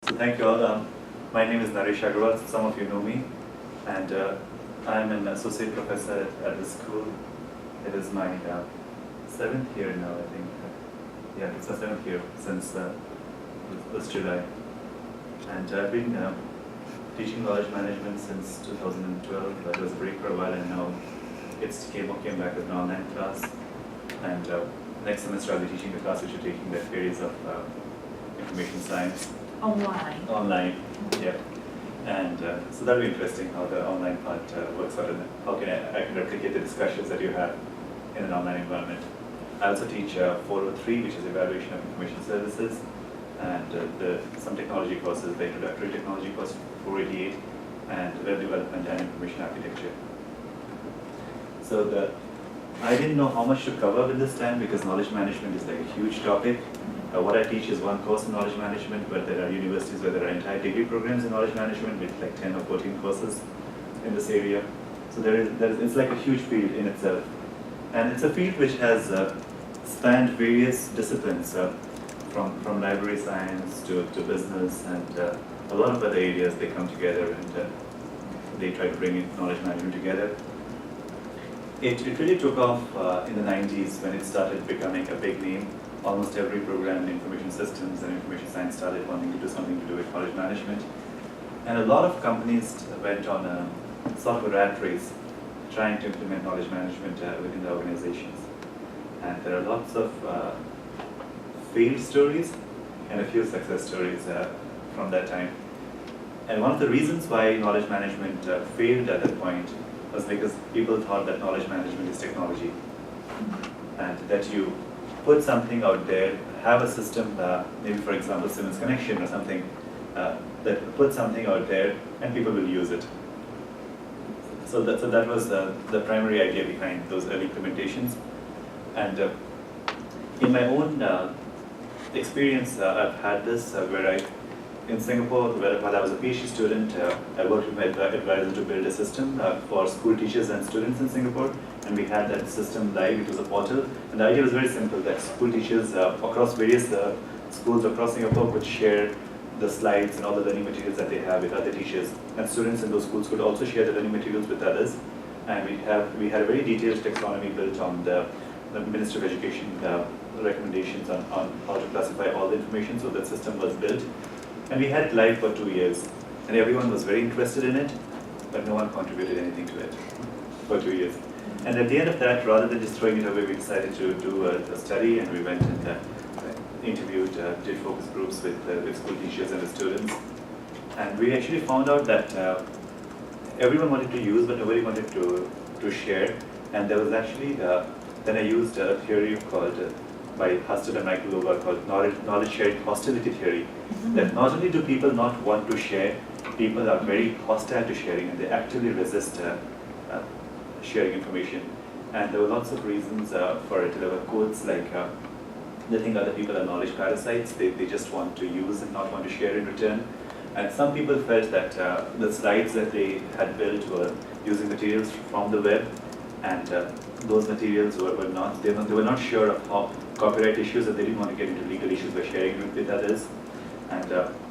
So thank you all. My name is Naresh Agarwal. Some of you know me, and I'm an associate professor at this school. It is my seventh year now, I think. Yeah, it's my seventh year since this July, and I've been teaching knowledge management since 2012. There was a break for a while, and now came back as an online class. And next semester I'll be teaching the class which you're taking, the theories of information science. Online, yeah. And so that'll be interesting how the online part works out, and how I can replicate the discussions that you have in an online environment. I also teach 403, which is evaluation of information services, and some technology courses, the introductory technology course 488, and web development and information architecture. So I didn't know how much to cover with this time because knowledge management is like a huge topic. What I teach is one course in knowledge management, but there are universities where there are entire degree programs in knowledge management with like 10 or 14 courses in this area. So it's like a huge field in itself. And it's a field which has spanned various disciplines, from library science to business, and a lot of other areas. They come together and they try to bring knowledge management together. It really took off in the 90s when it started becoming a big name. Almost every program in information systems and information science started wanting to do something to do with knowledge management. And a lot of companies went on a sort of a rat race trying to implement knowledge management within the organizations. And there are lots of failed stories and a few success stories from that time. And one of the reasons why knowledge management failed at that point was because people thought that knowledge management is technology, and that you put something out there, have a system, maybe for example Simmons connection or something, that put something out there and people will use it. So that was the primary idea behind those early implementations. And in my own experience, I've had this where in Singapore, while I was a PhD student, I worked with my advisor to build a system for school teachers and students in Singapore, and we had that system live. It was a portal, and the idea was very simple, that school teachers across various schools across Singapore could share the slides and all the learning materials that they have with other teachers, and students in those schools could also share the learning materials with others. And we had a very detailed taxonomy built on the Ministry of Education recommendations on how to classify all the information. So that system was built. And we had it live for 2 years, and everyone was very interested in it, but no one contributed anything to it for 2 years. And at the end of that, rather than just throwing it away, we decided to do a study, and we went and interviewed, did focus groups with school teachers and the students. And we actually found out that everyone wanted to use, but nobody wanted to share. And there was actually, then I used a theory called, by Husted and Michael Loba, called knowledge sharing hostility theory. That not only do people not want to share, people are very hostile to sharing, and they actively resist sharing information. And there were lots of reasons for it. There were quotes like, they think other people are knowledge parasites, they just want to use and not want to share in return. And some people felt that the slides that they had built were using materials from the web, and those materials were not, they were not sure of how copyright issues, and they didn't want to get into legal issues by sharing it with others.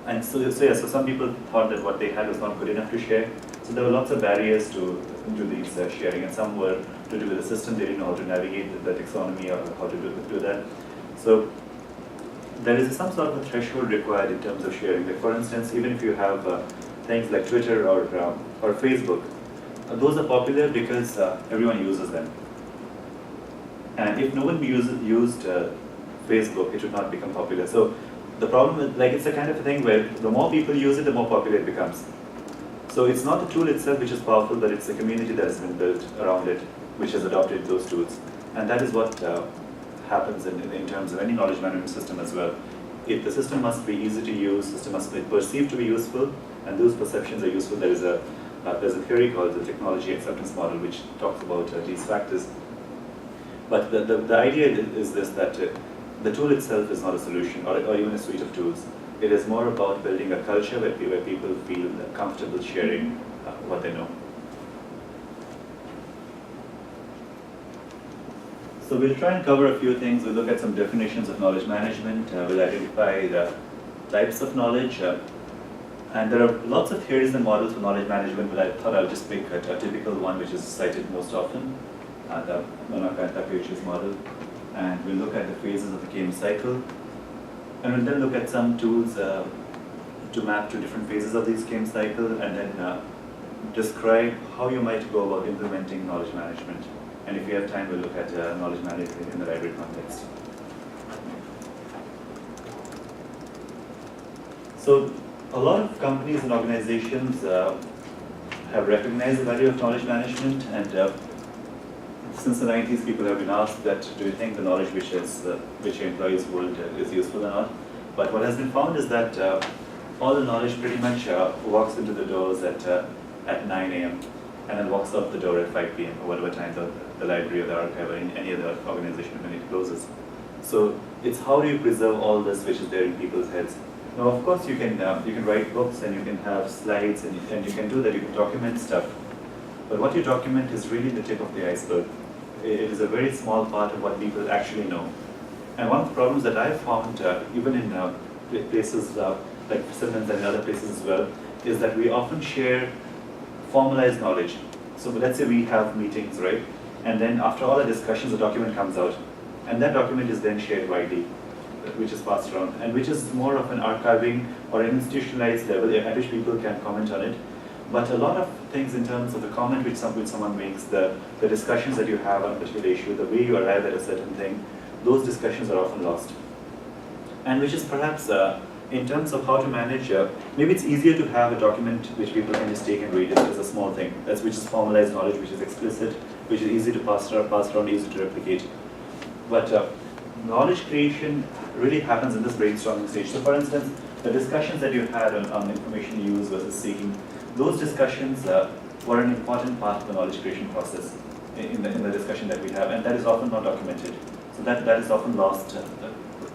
And so some people thought that what they had was not good enough to share. So there were lots of barriers to these sharing, and some were to do with the system. They didn't know how to navigate the taxonomy or how to do that. So there is some sort of a threshold required in terms of sharing. Like for instance, even if you have things like Twitter or Facebook, those are popular because everyone uses them. And if no one used Facebook, it would not become popular. So the problem is, like, it's a kind of a thing where the more people use it, the more popular it becomes. So it's not the tool itself which is powerful, but it's the community that has been built around it, which has adopted those tools. And that is what happens in terms of any knowledge management system as well. If the system must be easy to use, system must be perceived to be useful, and those perceptions are useful. There's a theory called the technology acceptance model, which talks about these factors. But the idea is this, that the tool itself is not a solution, or even a suite of tools. It is more about building a culture where people feel comfortable sharing what they know. So we'll try and cover a few things. We'll look at some definitions of knowledge management. We'll identify the types of knowledge. And there are lots of theories and models for knowledge management, but I thought I'll just pick a typical one which is cited most often, the Takeuchi's model. And we'll look at the phases of the game cycle. And we'll then look at some tools to map to different phases of this game cycle, and then describe how you might go about implementing knowledge management. And if we have time, we'll look at knowledge management in the library context. So a lot of companies and organizations have recognized the value of knowledge management, and since the 90s, people have been asked that, do you think the knowledge which your employees hold is useful or not? But what has been found is that all the knowledge pretty much walks into the doors at 9 a.m. and then walks out the door at 5 p.m. or whatever time the library or the archive or any other organization when it closes. So it's how do you preserve all this which is there in people's heads. Now, of course, you can write books and you can have slides and you can do that. You can document stuff, but what you document is really the tip of the iceberg. It is a very small part of what people actually know. And one of the problems that I found, even in places like Simmons and other places as well, is that we often share formalized knowledge. So let's say we have meetings, right? And then after all the discussions, a document comes out, and that document is then shared widely, which is passed around, and which is more of an archiving or an institutionalized level at which people can comment on it. But a lot of things in terms of the comment which someone makes, the discussions that you have on a particular issue, the way you arrive at a certain thing, those discussions are often lost. And which is perhaps, in terms of how to manage, maybe it's easier to have a document which people can just take and read as a small thing, which is formalized knowledge, which is explicit, which is easy to pass around, easy to replicate. But knowledge creation really happens in this brainstorming stage. So for instance, the discussions that you had on information use versus seeking, those discussions were an important part of the knowledge creation process in the discussion that we have, and that is often not documented. So that is often lost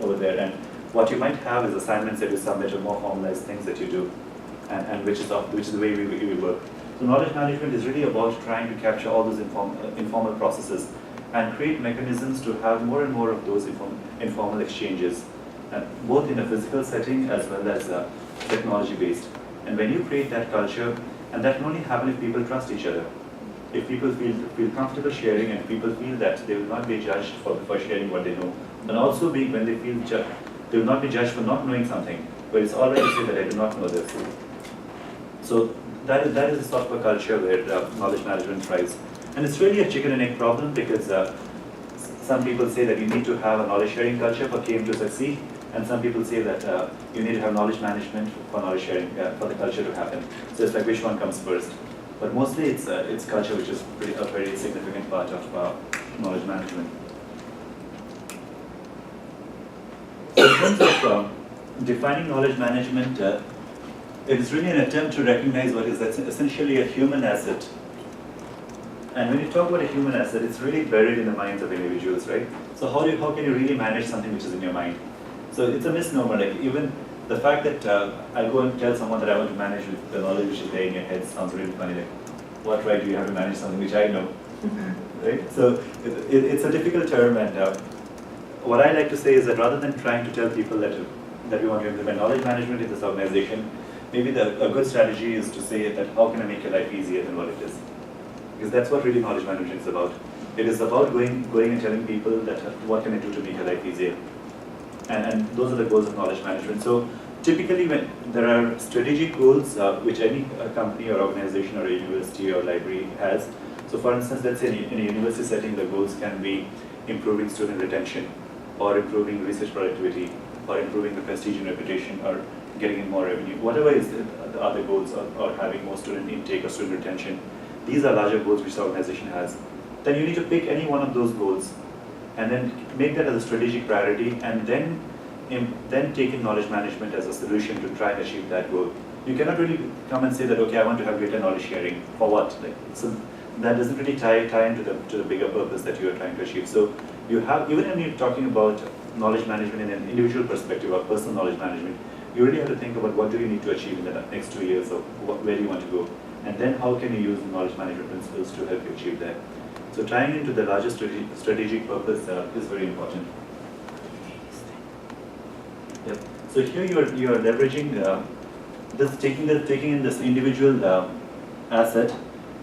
over there. And what you might have is assignments that you submit or more formalized things that you do, and which is the way we work. So knowledge management is really about trying to capture all those informal processes and create mechanisms to have more and more of those informal exchanges, both in a physical setting as well as technology-based. And when you create that culture, and that can only happen if people trust each other. If people feel comfortable sharing and people feel that they will not be judged for sharing what they know, and also when they feel they will not be judged for not knowing something, but it's all right to say that I do not know this. So that is a sort of a culture where knowledge management thrives. And it's really a chicken and egg problem, because some people say that you need to have a knowledge sharing culture for KM to succeed, and some people say that you need to have knowledge management for knowledge sharing, for the culture to happen. So it's like which one comes first. But mostly it's culture which is a very significant part of knowledge management. So in terms of defining knowledge management, it is really an attempt to recognize what is essentially a human asset. And when you talk about a human asset, it's really buried in the minds of individuals, right? So how can you really manage something which is in your mind? So it's a misnomer. Like even the fact that I go and tell someone that I want to manage the knowledge which is there in your head sounds really funny. Like, what right do you have to manage something which I know, right? So it's a difficult term, and what I like to say is that rather than trying to tell people that we want to implement knowledge management in this organization, maybe a good strategy is to say that how can I make your life easier than what it is? Because that's what really knowledge management is about. It is about going and telling people that what can I do to make your life easier. And those are the goals of knowledge management. So typically when there are strategic goals which any company or organization or a university or library has. So for instance, let's say in a university setting, the goals can be improving student retention, or improving research productivity, or improving the prestige and reputation, or getting in more revenue. Whatever is the other goals, or having more student intake or student retention. These are larger goals which the organization has. Then you need to pick any one of those goals and then make that as a strategic priority, and then take in knowledge management as a solution to try and achieve that goal. You cannot really come and say that, okay, I want to have greater knowledge sharing. For what? So that doesn't really tie into the bigger purpose that you are trying to achieve. So you have, even when you're talking about knowledge management in an individual perspective or personal knowledge management, you really have to think about what do you need to achieve in the next 2 years, or where do you want to go. And then how can you use the knowledge management principles to help you achieve that? So tying into the larger strategic purpose is very important. Yep. So here you are leveraging Just taking in this individual asset,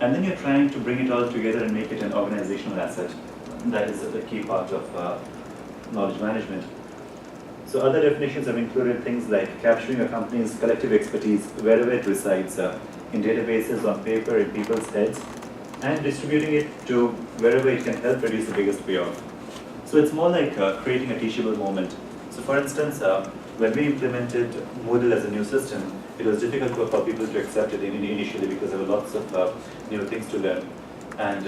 and then you're trying to bring it all together and make it an organizational asset. That is a key part of knowledge management. So other definitions have included things like capturing a company's collective expertise wherever it resides, in databases, on paper, in people's heads, and distributing it to wherever it can help produce the biggest payoff. So it's more like creating a teachable moment. So for instance, when we implemented Moodle as a new system, it was difficult for people to accept it initially because there were lots of new things to learn. And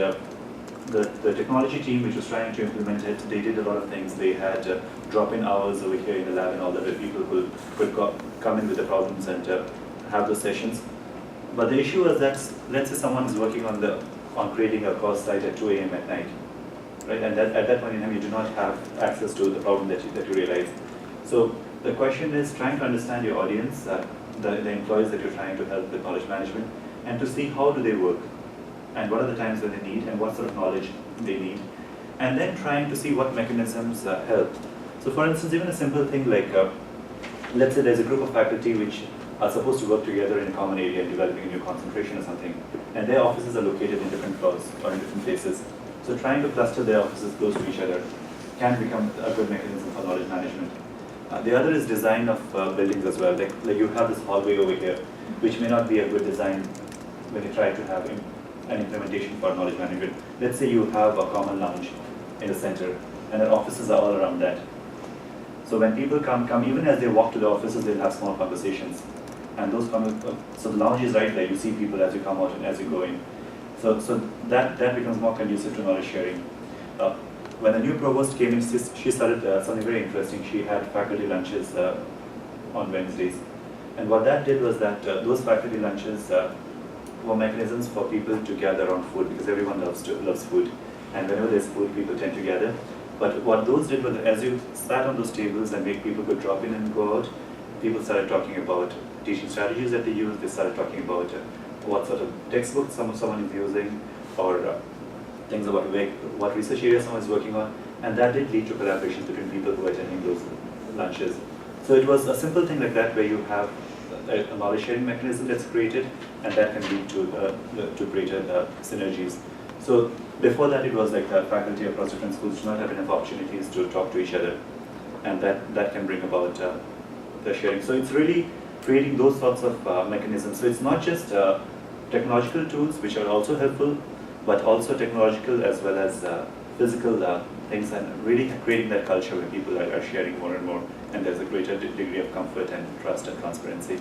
the technology team which was trying to implement it, they did a lot of things. They had drop-in hours over here in the lab and all that, where people could come in with the problems and have those sessions. But the issue was that, let's say someone is working on creating a course site at 2 a.m. at night, right? And at that point in time, you do not have access to the problem that you realize. So the question is trying to understand your audience, the employees that you're trying to help with knowledge management, and to see how do they work, and what are the times when they need, and what sort of knowledge they need, and then trying to see what mechanisms help. So for instance, even a simple thing like, let's say there's a group of faculty which are supposed to work together in a common area, developing a new concentration or something, and their offices are located in different floors or in different places. So trying to cluster their offices close to each other can become a good mechanism for knowledge management. The other is design of buildings as well. Like you have this hallway over here, which may not be a good design when you try to have an implementation for knowledge management. Let's say you have a common lounge in the center, and the offices are all around that. So when people come even as they walk to the offices, they'll have small conversations. And those so the lounge is right there. You see people as you come out and as you go in. So that becomes more conducive to knowledge sharing. When the new provost came in, she started something very interesting. She had faculty lunches on Wednesdays. And what that did was that those faculty lunches were mechanisms for people to gather around food, because everyone loves food. And whenever there's food, people tend to gather. But what those did was, as you sat on those tables and make people could drop in and go out, people started talking about teaching strategies that they use. They started talking about what sort of textbooks someone is using, or things about what research areas someone is working on, and that did lead to collaborations between people who were attending those lunches. So it was a simple thing like that, where you have a knowledge sharing mechanism that's created, and that can lead to greater synergies. So before that, it was like faculty across different schools do not have enough opportunities to talk to each other, and that can bring about the sharing. So it's really creating those sorts of mechanisms. So it's not just technological tools, which are also helpful, but also technological as well as physical things, and really creating that culture where people are sharing more and more, and there's a greater degree of comfort and trust and transparency.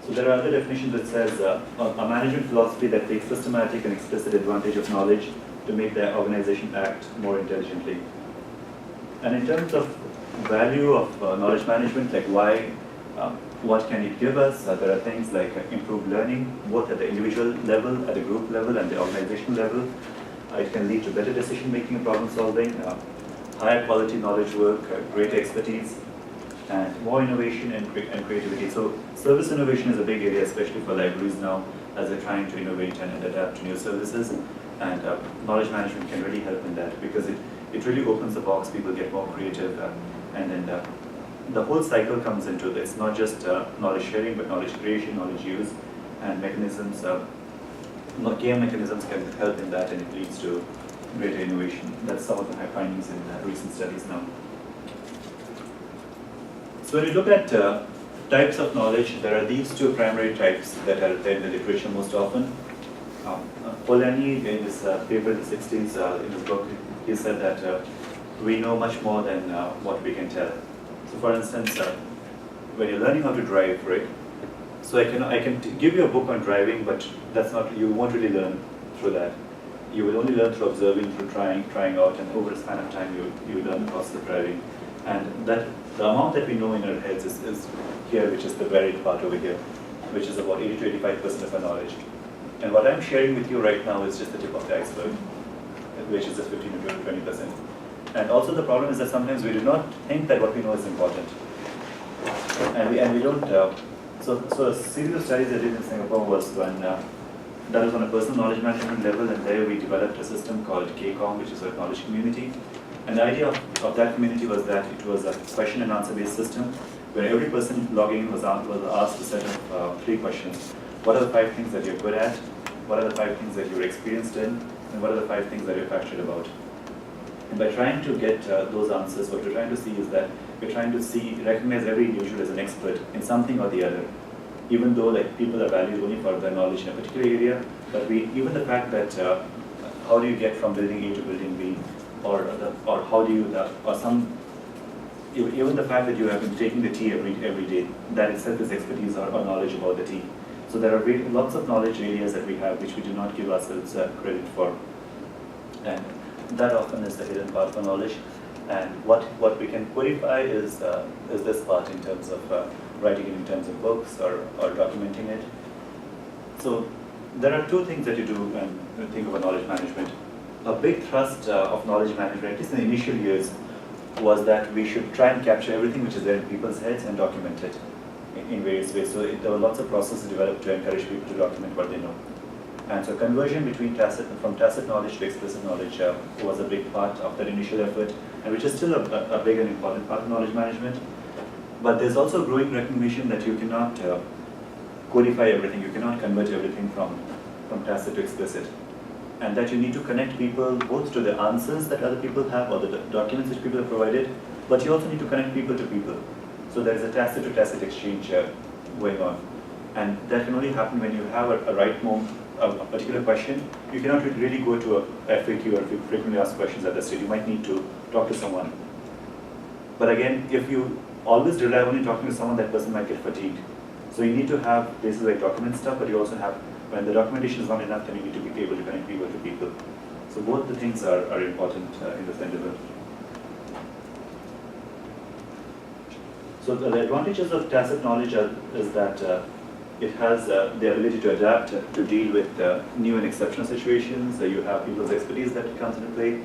So there are other definitions that says a management philosophy that takes systematic and explicit advantage of knowledge to make their organization act more intelligently. And in terms of value of knowledge management, like why, what can it give us? There are things like improved learning, both at the individual level, at the group level, and the organizational level. It can lead to better decision making and problem solving, higher quality knowledge work, greater expertise, and more innovation and creativity. So service innovation is a big area, especially for libraries now, as they're trying to innovate and adapt to new services. And knowledge management can really help in that, because it really opens the box, people get more creative, and then the whole cycle comes into this, not just knowledge sharing, but knowledge creation, knowledge use, and mechanisms. KM mechanisms can help in that, and it leads to greater innovation. That's some of the high findings in recent studies now. So when you look at types of knowledge, there are these two primary types that are there in the literature most often. Polanyi, in this paper in the 60s, in his book, he said that we know much more than what we can tell. So for instance, when you're learning how to drive, right? So I can give you a book on driving, but that's not, you won't really learn through that. You will only learn through observing, through trying out, and over a span of time you learn the process of driving. And that the amount that we know in our heads is here, which is the varied part over here, which is about 80 to 85% of our knowledge. And what I'm sharing with you right now is just the tip of the iceberg, which is just 15 to 20%. And also the problem is that sometimes we do not think that what we know is important. And we don't, so a series of studies I did in Singapore was when, that was on a personal knowledge management level, and there we developed a system called KCOM, which is a knowledge community. And the idea of that community was that it was a question and answer based system where every person logging in was asked a set of 3 questions. What are the 5 things that you're good at? What are the 5 things that you're experienced in? And what are the 5 things that you're passionate about? And by trying to get those answers, what we're trying to see is that we're trying to recognize every individual as an expert in something or the other. Even though like people are valued only for their knowledge in a particular area, but even the fact that how do you get from building A to building B, or how do you even the fact that you have been taking the tea every day, that itself is expertise or knowledge about the tea. So there are lots of knowledge areas that we have which we do not give ourselves credit for, and that often is the hidden part of knowledge. And what we can qualify is this part in terms of writing it in terms of books or documenting it. So there are 2 things that you do when you think of a knowledge management. A big thrust of knowledge management, at least in the initial years, was that we should try and capture everything which is there in people's heads and document it in various ways. So there were lots of processes developed to encourage people to document what they know. And so conversion from tacit knowledge to explicit knowledge was a big part of that initial effort, and which is still a big and important part of knowledge management. But there's also growing recognition that you cannot codify everything, you cannot convert everything from tacit to explicit. And that you need to connect people both to the answers that other people have or the documents which people have provided, but you also need to connect people to people. So there is a tacit to tacit exchange going on. And that can only happen when you have a particular question. You cannot really go to a FAQ or frequently asked questions at that stage. You might need to talk to someone. But again, if you always rely only talking to someone, that person might get fatigued. So you need to have places like document stuff, but you also have, when the documentation is not enough, then you need to be able to connect people to people. So both the things are important in this endeavor. So the advantages of tacit knowledge is that it has the ability to adapt to deal with new and exceptional situations. You have people's expertise that comes into play.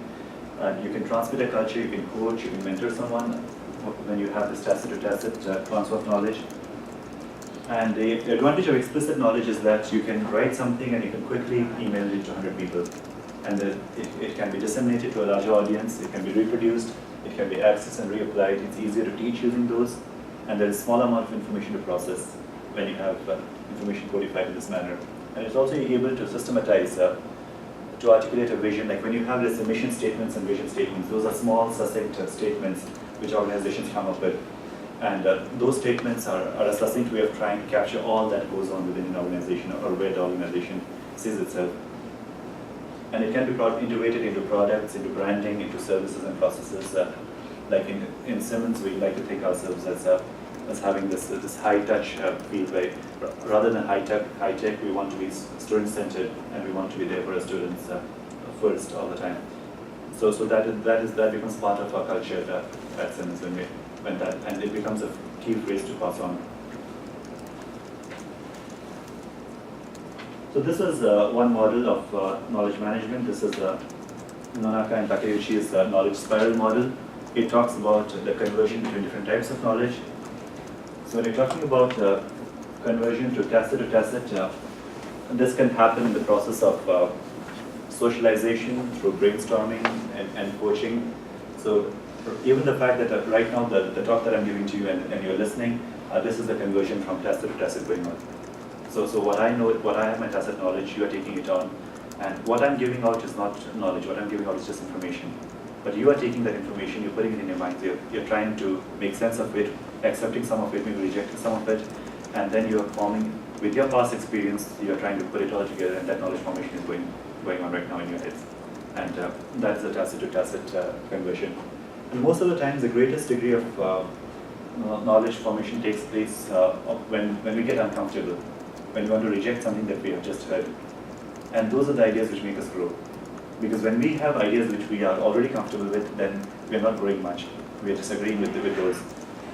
You can transmit a culture, you can coach, you can mentor someone when you have this tacit to tacit transfer of knowledge. And the advantage of explicit knowledge is that you can write something and you can quickly email it to 100 people. And it can be disseminated to a larger audience, it can be reproduced, it can be accessed and reapplied. It's easier to teach using those. And there is a small amount of information to process when you have information codified in this manner. And it's also able to systematize, to articulate a vision. Like when you have this mission statements and vision statements, those are small, succinct statements which organizations come up with. And those statements are a succinct way of trying to capture all that goes on within an organization or where the organization sees itself. And it can be integrated into products, into branding, into services and processes. Like in Simmons, we like to think ourselves as having this high-touch feel, where rather than high-tech, we want to be student-centered and we want to be there for our students first all the time. So that becomes part of our culture at Simmons and it becomes a key phrase to pass on. So this is one model of knowledge management. This is Nonaka and Takeuchi's knowledge spiral model. It talks about the conversion between different types of knowledge. So when you're talking about conversion to tacit, this can happen in the process of socialization through brainstorming and coaching. So even the fact that right now the talk that I'm giving to you and you're listening, this is the conversion from tacit to tacit going on. So what I know, what I have my tacit knowledge, you are taking it on. And what I'm giving out is not knowledge, what I'm giving out is just information. But you are taking that information, you're putting it in your mind, you're trying to make sense of it, accepting some of it, maybe rejecting some of it, and then you're forming, with your past experience, you're trying to put it all together, and that knowledge formation is going on right now in your heads. And that's the tacit to tacit conversion. And most of the times, the greatest degree of knowledge formation takes place when we get uncomfortable, when we want to reject something that we have just heard. And those are the ideas which make us grow. Because when we have ideas which we are already comfortable with, then we are not growing much. We are disagreeing with those.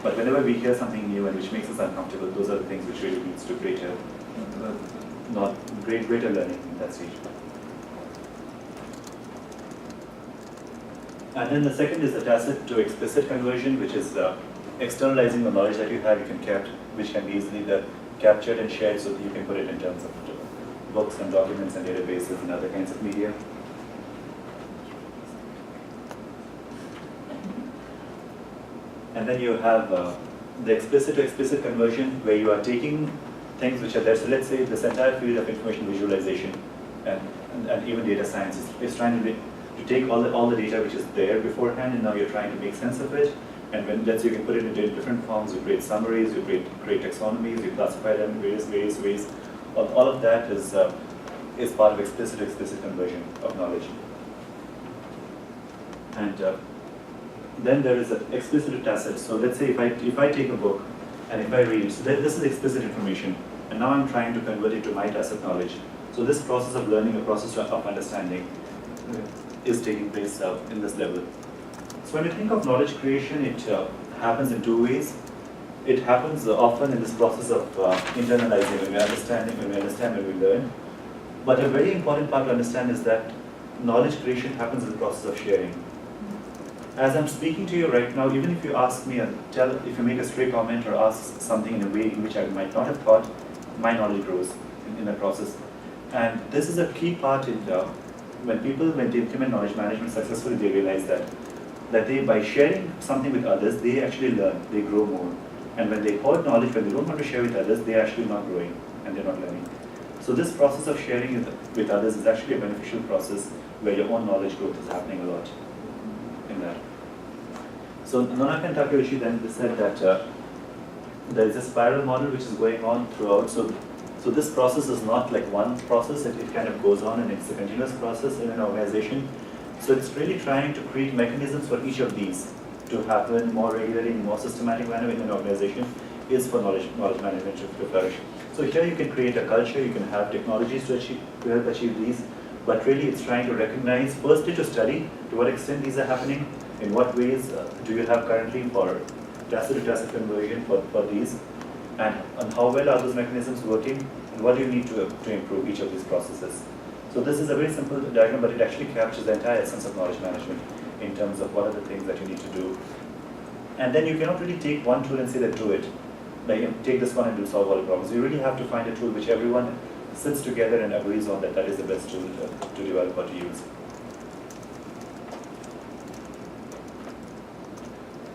But whenever we hear something new and which makes us uncomfortable, those are the things which really leads to greater learning in that stage. And then the second is the tacit to explicit conversion, which is externalizing the knowledge that you have, which can be easily captured and shared so that you can put it in terms of books and documents and databases and other kinds of media. And then you have the explicit to explicit conversion, where you are taking things which are there. So let's say this entire field of information visualization and even data science is trying to take all the data which is there beforehand, and now you're trying to make sense of it. And when, let's say, you can put it into different forms, you create summaries, you create taxonomies, you classify them in various ways. All of that is part of explicit to explicit conversion of knowledge. And then there is an explicit to tacit. So let's say if I take a book and if I read it, so this is explicit information, and now I'm trying to convert it to my tacit knowledge. So this process of learning, a process of understanding, is taking place in this level. So when you think of knowledge creation, it happens in two ways. It happens often in this process of internalizing, when we understand, when we learn. But a very important part to understand is that knowledge creation happens in the process of sharing. As I'm speaking to you right now, even if you ask me and if you make a stray comment or ask something in a way in which I might not have thought, my knowledge grows in the process. And this is a key part in when they implement knowledge management successfully, they realize that they, by sharing something with others, they actually learn, they grow more. And when they hoard knowledge, when they don't want to share with others, they're actually not growing and they're not learning. So this process of sharing with others is actually a beneficial process where your own knowledge growth is happening a lot in that. So Nonaka and Takeuchi then said that there is a spiral model which is going on throughout. So this process is not like one process, it kind of goes on and it's a continuous process in an organization. So it's really trying to create mechanisms for each of these to happen more regularly, in more systematic manner in an organization, is for knowledge management to flourish. So here you can create a culture, you can have technologies to help achieve these, but really it's trying to recognize, firstly to study to what extent these are happening, in what ways do you have currently for tacit to tacit conversion for these, and how well are those mechanisms working, and what do you need to improve each of these processes. So this is a very simple diagram, but it actually captures the entire essence of knowledge management in terms of what are the things that you need to do. And then you cannot really take one tool and say that do it. Like take this one and do solve all the problems. You really have to find a tool which everyone sits together and agrees on that is the best tool to develop or to use.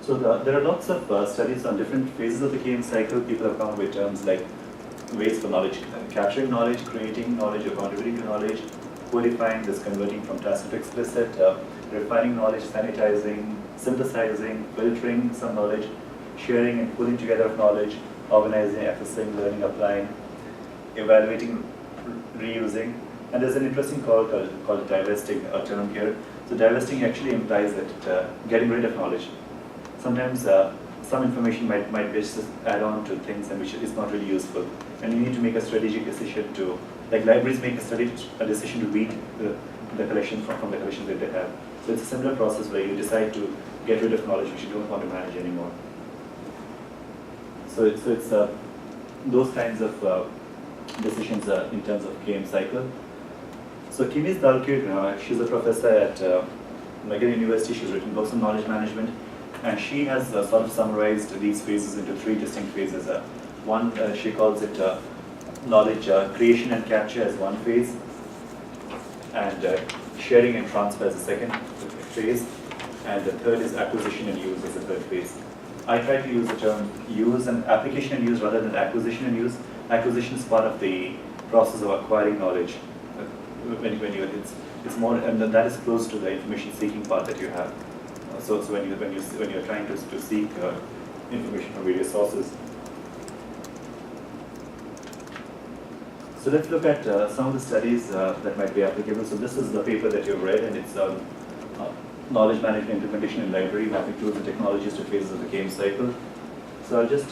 So there are lots of studies on different phases of the KM cycle. People have come up with terms like ways for knowledge, capturing knowledge, creating knowledge, or contributing to knowledge, codifying, this converting from tacit to explicit, refining knowledge, sanitizing, synthesizing, filtering some knowledge, sharing and pulling together of knowledge, organizing, accessing, learning, applying, evaluating, reusing. And there's an interesting called divesting term here. So divesting actually implies that getting rid of knowledge. Sometimes some information might just add on to things and which is not really useful. And you need to make a strategic decision to, like libraries make a decision to read the collection from the collections that they have. So it's a similar process where you decide to get rid of knowledge which you don't want to manage anymore. So it's those kinds of decisions in terms of KM cycle. So Kimis Dalkir, she's a professor at McGill University. She's written books on knowledge management, and she has sort of summarized these phases into three distinct phases. One, she calls it knowledge creation and capture as one phase, and sharing and transfer as a second phase, and the third is acquisition and use as a third phase. I try to use the term use and application and use rather than acquisition and use. Acquisition is part of the process of acquiring knowledge. It's more, and that is close to the information seeking part that you have. So when you're trying to seek information from various sources. So let's look at some of the studies that might be applicable. So this is the paper that you've read, and it's knowledge management implementation in library, mapping tools and technologies to phases of the KM cycle. So I'll just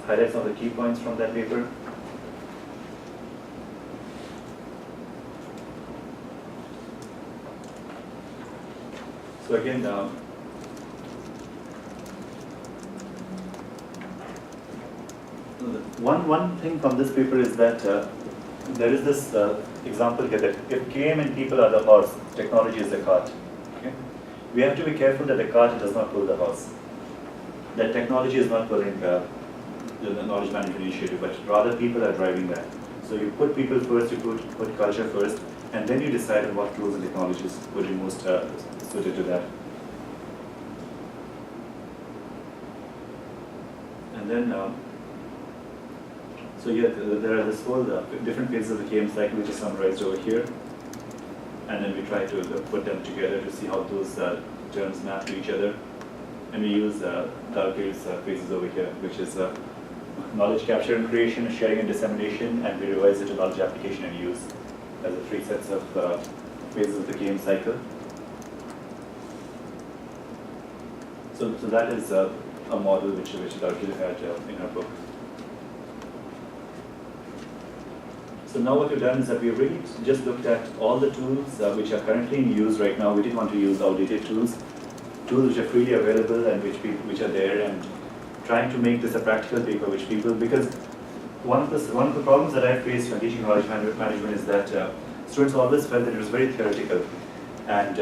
highlight some of the key points from that paper. So again, one thing from this paper is that there is this example here that if KM and people are the horse, technology is the cart. Okay? We have to be careful that the cart does not pull the horse. That technology is not pulling the knowledge management initiative, but rather people are driving that. So you put people first, you put culture first, and then you decide on what tools and technologies would be most suited to that. And then, so yeah, there are this whole different phases of the KM cycle which is summarized over here. And then we try to put them together to see how those terms map to each other. And we use Dalker's phases over here, which is knowledge capture and creation, sharing and dissemination, and we revise it to knowledge application and use as the three sets of phases of the KM cycle. So that is a model which Darkel had in her book. So now what we've done is that we've really just looked at all the tools which are currently in use right now. We didn't want to use outdated tools which are freely available and which are there, and trying to make this a practical paper which people, because one of the problems that I faced when teaching knowledge management is that students always felt that it was very theoretical, and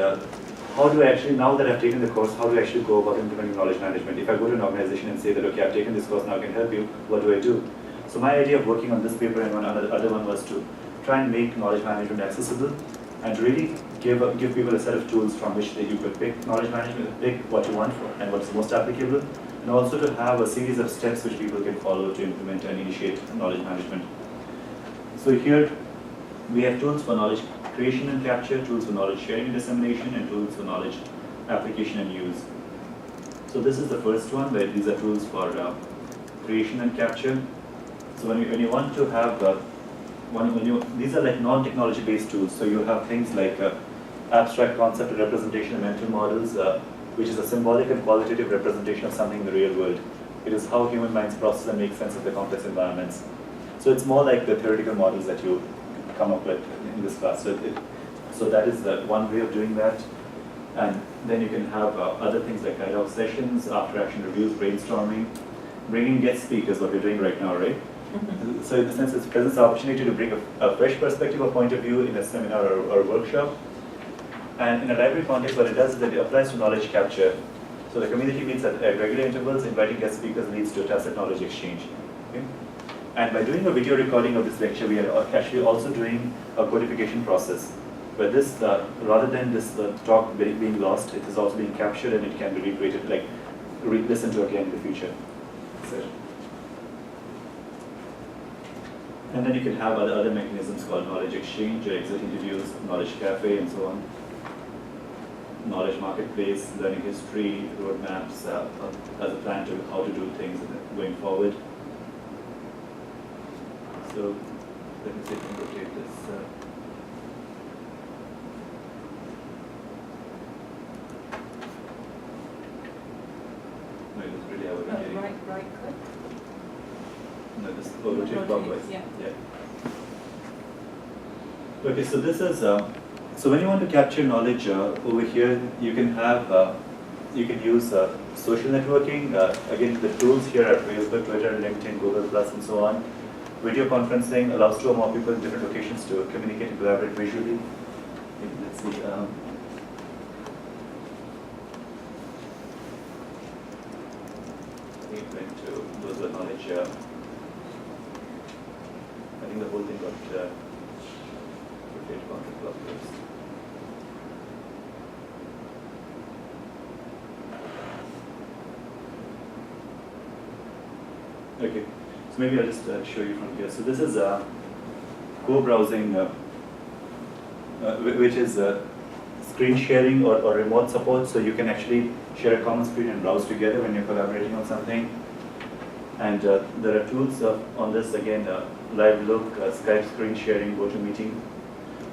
how do I actually, now that I've taken the course, how do I actually go about implementing knowledge management? If I go to an organization and say that, okay, I've taken this course, now I can help you, what do I do? So my idea of working on this paper and other one was to try and make knowledge management accessible and really give people a set of tools from which you could pick knowledge management, pick what you want and what's most applicable, and also to have a series of steps which people can follow to implement and initiate knowledge management. So here we have tools for knowledge creation and capture, tools for knowledge sharing and dissemination, and tools for knowledge application and use. So this is the first one, where these are tools for creation and capture. So when you want to have, these are like non-technology based tools, so you have things like abstract concept and representation of mental models, which is a symbolic and qualitative representation of something in the real world. It is how human minds process and make sense of the complex environments. So it's more like the theoretical models that you come up with in this class. So that is the one way of doing that. And then you can have other things like dialogue sessions, after action reviews, brainstorming, bringing guest speakers, what we're doing right now, right? So in the sense, it presents the opportunity to bring a fresh perspective or point of view in a seminar or workshop. And in a library context, what it does is that it applies to knowledge capture. So the community meets at regular intervals, inviting guest speakers leads to a tacit knowledge exchange. Okay? And by doing a video recording of this lecture, we are actually also doing a codification process, where this, rather than this talk being lost, it is also being captured and it can be recreated, like listened to again in the future. So, and then you can have other mechanisms called knowledge exchange, or exit interviews, knowledge cafe, and so on. Knowledge marketplace, learning history, roadmaps, as a plan to how to do things going forward. So let me see if I can rotate this. No, it doesn't really have a rotating. Right click? No, this rotate clockwise. Yeah. Okay, so this is, so when you want to capture knowledge over here, you can have, you can use social networking. Again, the tools here are Facebook, Twitter, LinkedIn, Google+, and so on. Video conferencing allows two or more people in different locations to communicate and collaborate visually. Let's see. Those are knowledge. I think the whole thing got rotated counterclockwise. Okay, so maybe I'll just show you from here. So this is co-browsing, which is screen sharing or remote support. So you can actually share a common screen and browse together when you're collaborating on something. And there are tools on this, again, Live Look, Skype screen sharing, GoToMeeting.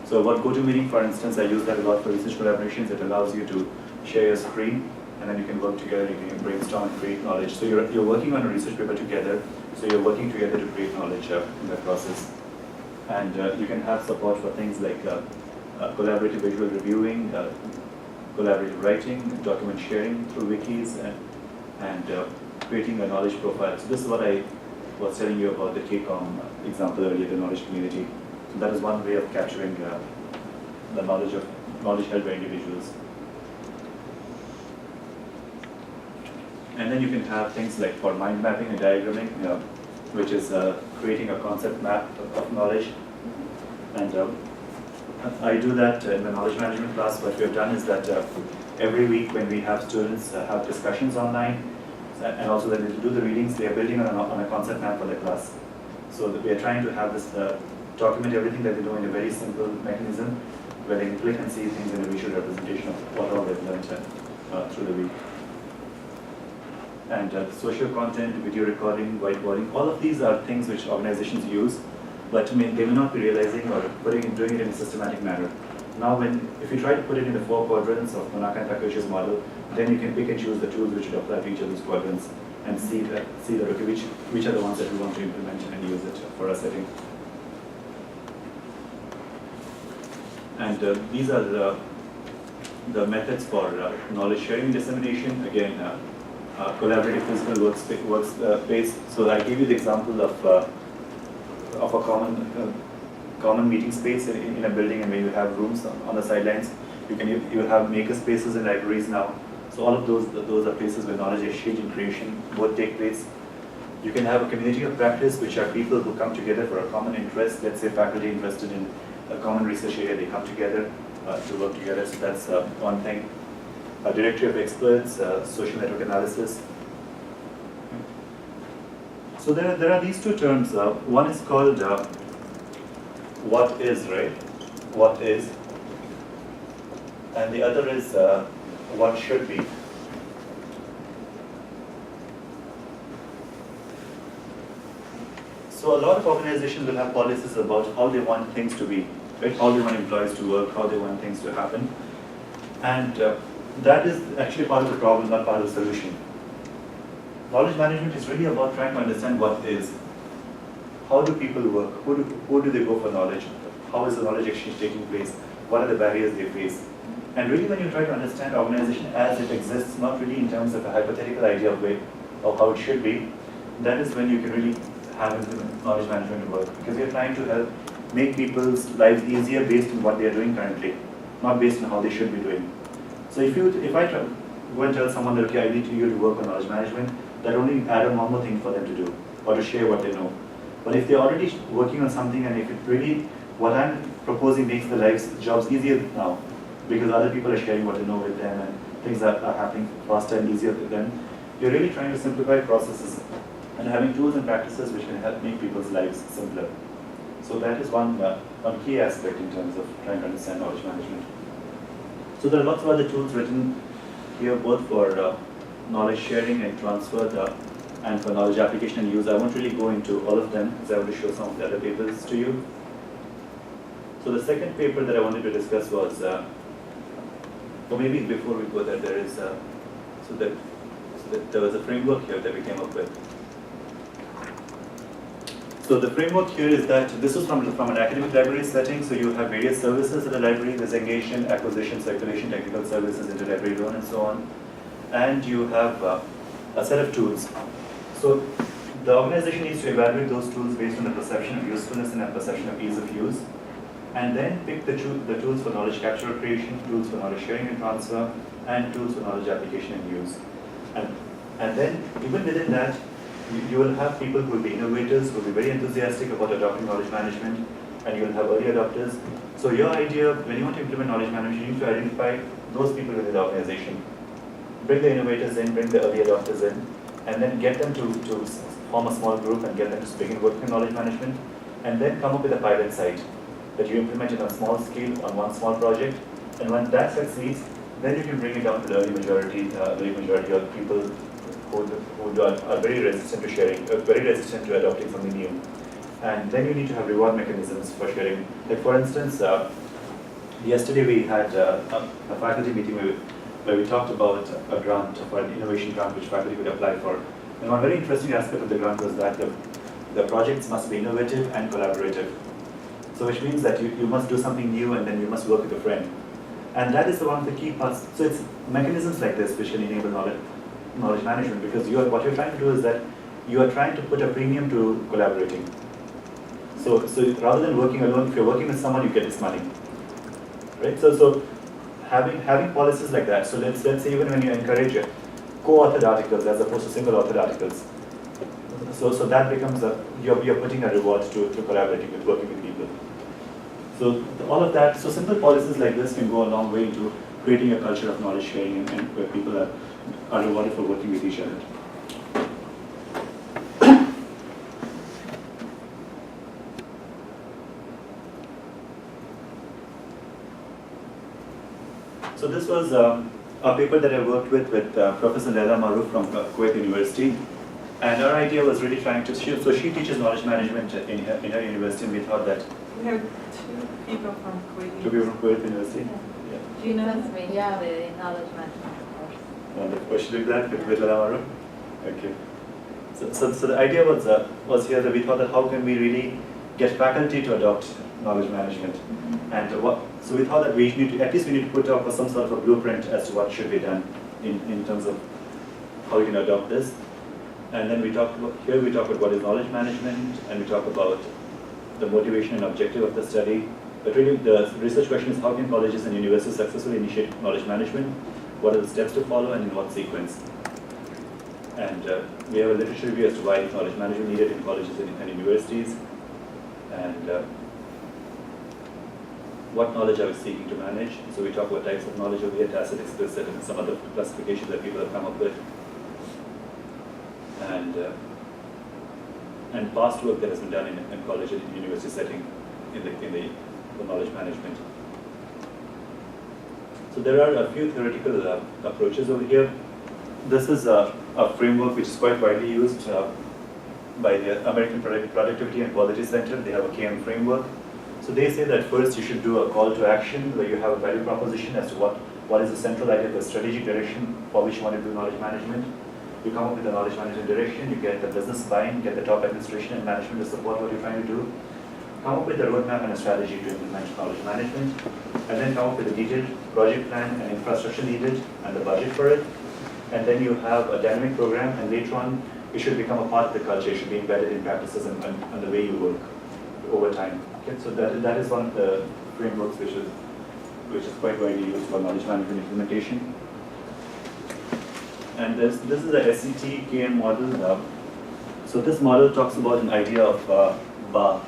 So what GoToMeeting, for instance, I use that a lot for research collaborations. It allows you to share your screen, and then you can work together, you can brainstorm and create knowledge. So you're working on a research paper together, so you're working together to create knowledge in that process. And you can have support for things like collaborative visual reviewing, collaborative writing, document sharing through wikis, and creating a knowledge profile. So this is what I was telling you about the KCOM example earlier, the knowledge community. So that is one way of capturing the knowledge held by individuals. And then you can have things like for mind mapping and diagramming, which is creating a concept map of knowledge. And I do that in the knowledge management class. What we have done is that every week when we have students have discussions online, And also when they do the readings, they are building on a concept map for the class. So that we are trying to have this document everything that they do in a very simple mechanism where they can click and see things in a visual representation of what all they've learned through the week. And social content, video recording, whiteboarding, all of these are things which organizations use, but they may not be realizing or doing it in a systematic manner. Now, if you try to put it in the 4 quadrants of Monaka and Takeshi's model, then you can pick and choose the tools which would apply to each of those quadrants and see that okay, which are the ones that we want to implement and use it for our setting. And these are the methods for knowledge sharing and dissemination. Again, collaborative physical workspace. So I gave you the example of a common meeting space in a building, and where you have rooms on the sidelines. You will have maker spaces in libraries now. So all of those are places where knowledge exchange and creation both take place. You can have a community of practice, which are people who come together for a common interest. Let's say faculty interested in a common research area, they come together to work together. So that's one thing. A directory of experts, social network analysis. So there are these 2 terms. One is called what is, right? What is. And the other is what should be. So a lot of organizations will have policies about how they want things to be, right? How they want employees to work, how they want things to happen. And that is actually part of the problem, not part of the solution. Knowledge management is really about trying to understand what is. How do people work? Who do they go for knowledge? How is the knowledge exchange taking place? What are the barriers they face? And really, when you try to understand organization as it exists, not really in terms of a hypothetical idea of how it should be, that is when you can really have knowledge management work. Because you're trying to help make people's lives easier based on what they are doing currently, not based on how they should be doing. So if I go and tell someone that, okay, I need you to work on knowledge management, that only add one more thing for them to do, or to share what they know. But if they're already working on something, and if it really, what I'm proposing makes the jobs easier now, because other people are sharing what they know with them, and things are happening faster and easier for them, you're really trying to simplify processes and having tools and practices which can help make people's lives simpler. So that is one key aspect in terms of trying to understand knowledge management. So there are lots of other tools written here, both for knowledge sharing and transfer, and for knowledge application and use. I won't really go into all of them, because I want to show some of the other papers to you. So the second paper that I wanted to discuss was, or maybe before we go there, there is, there was a framework here that we came up with. So the framework here is that this is from an academic library setting. So you have various services at the library. There's engagement, acquisition, circulation, technical services, interlibrary loan, and so on. And you have a set of tools. So the organization needs to evaluate those tools based on the perception of usefulness and a perception of ease of use, and then pick the tools for knowledge capture or creation, tools for knowledge sharing and transfer, and tools for knowledge application and use. And then even within that, you will have people who will be innovators, who will be very enthusiastic about adopting knowledge management, and you will have early adopters. So your idea, when you want to implement knowledge management, you need to identify those people within the organization. Bring the innovators in, bring the early adopters in, and then get them to form a small group and get them to begin working on knowledge management, and then come up with a pilot site that you implement it on a small scale on one small project. And when that succeeds, then you can bring it down to the early majority of people who are very resistant to sharing, very resistant to adopting something new. And then you need to have reward mechanisms for sharing. Like for instance, yesterday we had a faculty meeting where we talked about a grant, for an innovation grant which faculty could apply for. And one very interesting aspect of the grant was that the projects must be innovative and collaborative. So which means that you must do something new, and then you must work with a friend. And that is one of the key parts. So it's mechanisms like this which can enable knowledge management, because what you're trying to do is that you are trying to put a premium to collaborating. So rather than working alone, if you're working with someone, you get this money, right? So having policies like that. So let's say even when you encourage co-authored articles as opposed to single-authored articles. So that becomes you're putting a reward to collaborating with, working with people. So all of that. So simple policies like this can go a long way into creating a culture of knowledge sharing, and where people are rewarded for working with each other. So this was a paper that I worked with Professor Leila Maroof from Kuwait University. And our idea was really trying to, so she teaches knowledge management in her university, and we thought that. We have two people from Kuwait. Two people from Kuwait University? Yeah. Do you know me? Yeah, the knowledge management course. And of course, she did that with Leila Maroof? Okay. So the idea was here that we thought that how can we really get faculty to adopt knowledge management. And so we thought that we need to, at least we need to put up some sort of a blueprint as to what should be done in terms of how we can adopt this. And then we talk about what is knowledge management, and we talk about the motivation and objective of the study. But really the research question is how can colleges and universities successfully initiate knowledge management? What are the steps to follow and in what sequence? And we have a literature review as to why is knowledge management needed in colleges and universities. And what knowledge are we seeking to manage? So we talk about types of knowledge over here, tacit, explicit, and some other classifications that people have come up with. And past work that has been done in college and university setting in the knowledge management. So there are a few theoretical approaches over here. This is a framework which is quite widely used by the American Productivity and Quality Center. They have a KM framework. So they say that first you should do a call to action where you have a value proposition as to what is the central idea, the strategic direction for which you want to do knowledge management. You come up with the knowledge management direction, you get the business buy-in, get the top administration and management to support what you're trying to do. Come up with a roadmap and a strategy to implement knowledge management, and then come up with a detailed project plan and infrastructure needed and the budget for it. And then you have a dynamic program, and later on it should become a part of the culture, it should be embedded in practices and the way you work over time. Okay, so that is one of the frameworks which is quite widely used for knowledge management implementation. And this is the SET KM model. So this model talks about an idea of BA.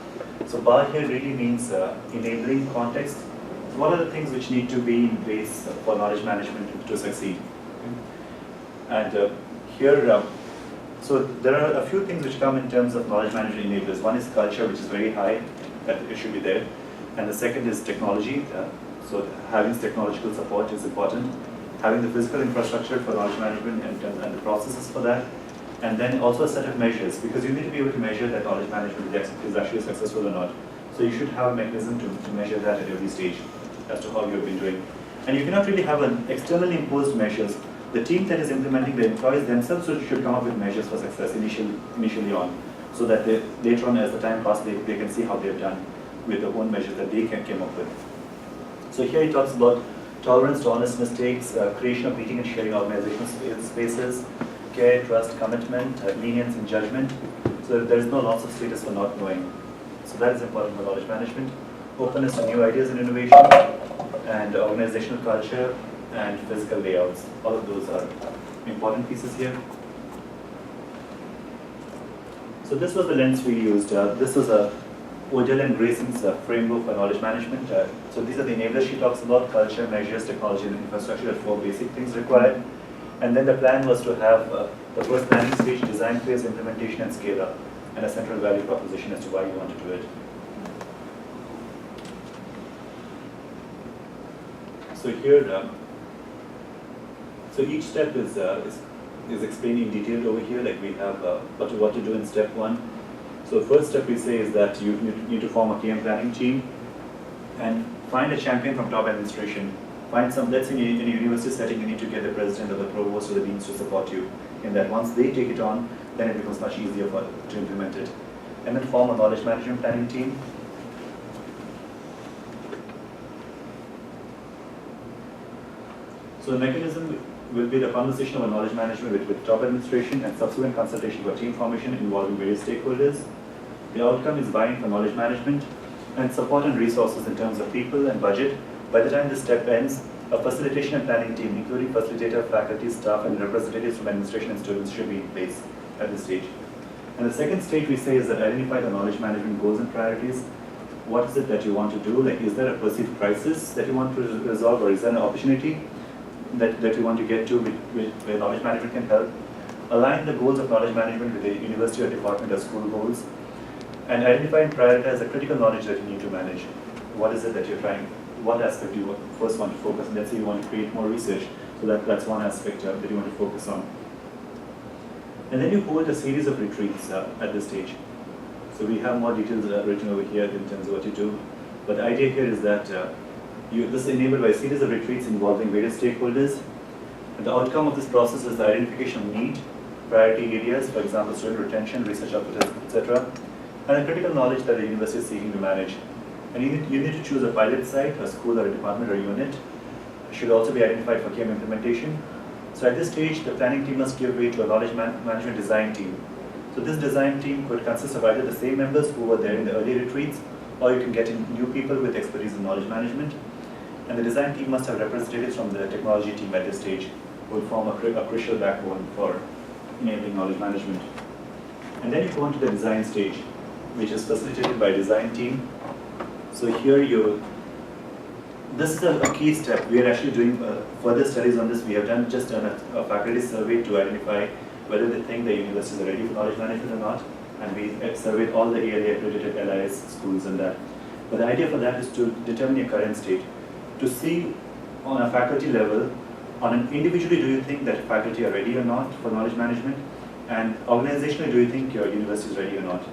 So BA here really means enabling context. So what are the things which need to be in place for knowledge management to succeed? And here, so there are a few things which come in terms of knowledge management enablers. One is culture, which is very high, that it should be there. And the second is technology. So having technological support is important. Having the physical infrastructure for knowledge management and the processes for that. And then also a set of measures, because you need to be able to measure that knowledge management is actually successful or not. So you should have a mechanism to measure that at every stage as to how you've been doing. And you cannot really have an externally imposed measures. The team that is implementing, the employees themselves should come up with measures for success initially on, so that later on as the time passes, they can see how they've done with their own measures that they came up with. So here he talks about tolerance to honest mistakes, creation of meeting and sharing organizational spaces, care, trust, commitment, lenience in judgment. So there is no loss of status for not knowing. So that is important for knowledge management. Openness to new ideas and innovation, and organizational culture, and physical layouts. All of those are important pieces here. So this was the lens we used. This was Odell and Grayson's framework for knowledge management. So these are the enablers she talks about: culture, measures, technology, and infrastructure. Are 4 basic things required. And then the plan was to have the first planning stage, design phase, implementation, and scale up, and a central value proposition as to why you want to do it. So here, so each step is explained in detail over here. Like we have what to do in step 1. So first step we say is that you need to form a KM planning team and find a champion from top administration. Find some, let's say in a university setting, you need to get the president or the provost or the deans to support you in that. Once they take it on, then it becomes much easier to implement it. And then form a knowledge management planning team. So the mechanism will be the conversation of knowledge management with top administration and subsequent consultation for team formation involving various stakeholders. The outcome is buy-in for knowledge management and support and resources in terms of people and budget. By the time this step ends, a facilitation and planning team, including facilitator, faculty, staff, and representatives from administration and students should be in place at this stage. And the second stage we say is that identify the knowledge management goals and priorities. What is it that you want to do? Like, is there a perceived crisis that you want to resolve, or is there an opportunity that you want to get to where knowledge management can help? Align the goals of knowledge management with the university or department or school goals, and identify and prioritize the critical knowledge that you need to manage. What is it that you're trying? what aspect do you first want to focus on. Let's say you want to create more research, so that's one aspect that you want to focus on. And then you hold a series of retreats at this stage. So we have more details written over here in terms of what you do. But the idea here is that this is enabled by a series of retreats involving various stakeholders. And the outcome of this process is the identification of need, priority areas, for example, student retention, research output, etc., and the critical knowledge that the university is seeking to manage. And you need to choose a pilot site, a school or a department or a unit. It should also be identified for KM implementation. So at this stage, the planning team must give way to a knowledge management design team. So this design team could consist of either the same members who were there in the early retreats, or you can get in new people with expertise in knowledge management. And the design team must have representatives from the technology team at this stage, who will form a crucial backbone for enabling knowledge management. And then you go on to the design stage, which is facilitated by a design team. So here this is a key step. We are actually doing further studies on this. We have just done a faculty survey to identify whether they think the universities are ready for knowledge management or not. And we surveyed all the ALA accredited LIS schools and that. But the idea for that is to determine your current state. To see on a faculty level, individually, do you think that faculty are ready or not for knowledge management? And organizationally, do you think your university is ready or not?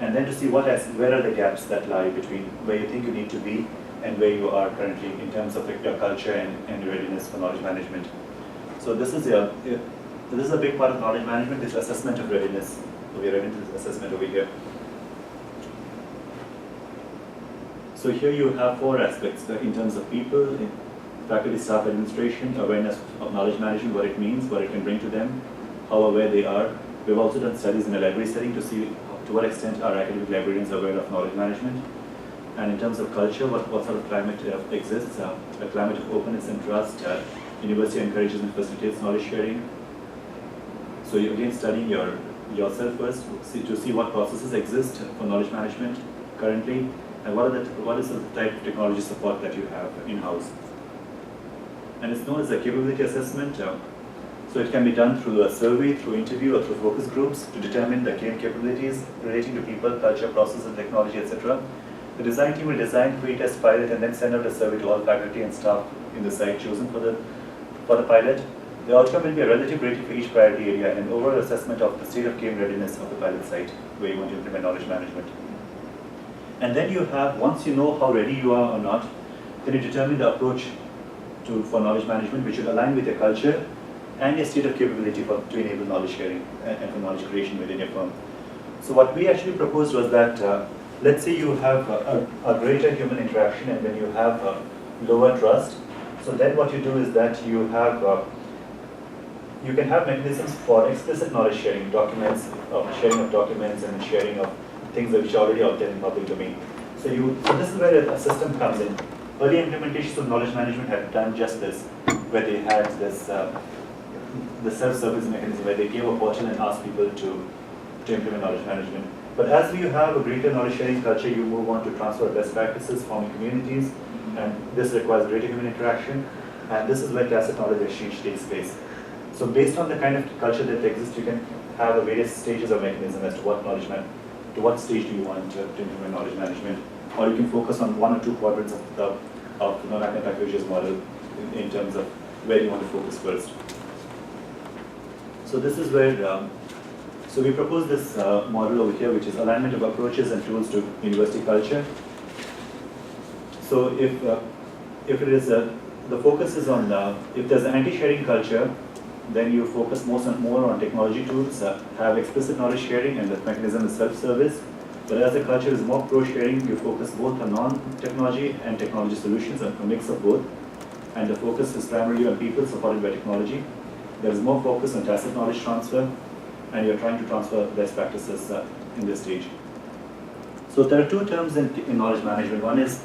And then to see where are the gaps that lie between where you think you need to be and where you are currently in terms of your culture and readiness for knowledge management. So this is a big part of knowledge management, is assessment of readiness. So we are into this assessment over here. So here you have 4 aspects in terms of people, faculty, staff, administration, awareness of knowledge management, what it means, what it can bring to them, how aware they are. We've also done studies in a library setting to see to what extent are academic librarians aware of knowledge management. And in terms of culture, what sort of climate exists, a climate of openness and trust. University encourages and facilitates knowledge sharing. So you're again studying yourself first to see what processes exist for knowledge management currently, and what is the type of technology support that you have in-house. And it's known as a capability assessment. So it can be done through a survey, through interview, or through focus groups to determine the KM capabilities relating to people, culture, processes, technology, etc. The design team will design, pre-test, pilot, and then send out a survey to all faculty and staff in the site chosen for the pilot. The outcome will be a relative rating for each priority area and an overall assessment of the state of KM readiness of the pilot site where you want to implement knowledge management. And then you have, once you know how ready you are or not, then you determine the approach for knowledge management, which will align with your culture and your state of capability to enable knowledge sharing and for knowledge creation within your firm. So what we actually proposed was that, let's say you have a greater human interaction and then you have lower trust. So then what you do is that you can have mechanisms for explicit knowledge sharing, sharing of documents and sharing of things that which are already out there in public domain. So this is where a system comes in. Early implementations of knowledge management had done just this, where they had this the self-service mechanism where they gave a portal and asked people to implement knowledge management. But as you have a greater knowledge sharing culture, you move on to transfer best practices, forming communities, and this requires greater human interaction, and this is where tacit knowledge exchange takes place. So based on the kind of culture that exists, you can have various stages of mechanism as to what stage do you want to implement knowledge management, or you can focus on 1 or 2 quadrants of the Packages model in terms of where you want to focus first. So this is where, so we propose this model over here, which is alignment of approaches and tools to university culture. So if it is the focus is on if there's an anti-sharing culture, then you focus more on technology tools, have explicit knowledge sharing, and the mechanism is self-service. But as the culture is more pro-sharing, you focus both on non-technology and technology solutions, a mix of both. And the focus is primarily on people supported by technology. There is more focus on tacit knowledge transfer, and you're trying to transfer best practices in this stage. So there are 2 terms in knowledge management. One is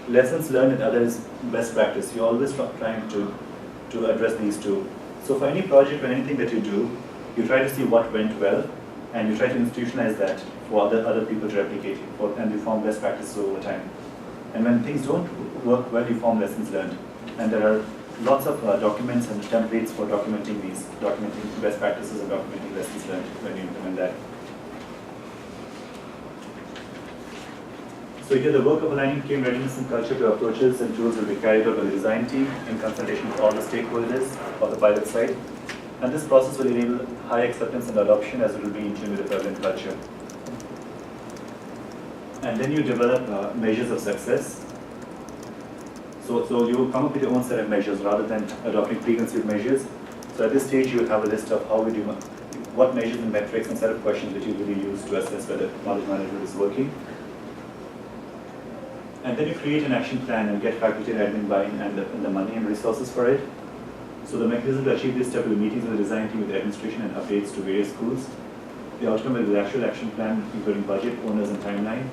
lessons learned, and the other is best practice. You're always trying to address these 2. So for any project or anything that you do, you try to see what went well, and you try to institutionalize that for other people to replicate, and you form best practices over time. And when things don't work well, you form lessons learned. And there are lots of documents and templates for documenting best practices and documenting lessons learned when you implement that. So here the work of aligning KM readiness and culture to approaches and tools will be carried out by the design team in consultation with all the stakeholders of the pilot site. And this process will enable high acceptance and adoption as it will be in tune with the prevalent culture. And then you develop measures of success. So you will come up with your own set of measures rather than adopting preconceived measures. So at this stage you have a list of what measures and metrics and set of questions that you really use to assess whether knowledge management is working. And then you create an action plan and get faculty and admin buy-in and the money and resources for it. So the mechanism to achieve this step will be meetings with the design team with the administration and updates to various schools. The outcome will be the actual action plan, including budget, owners, and timeline.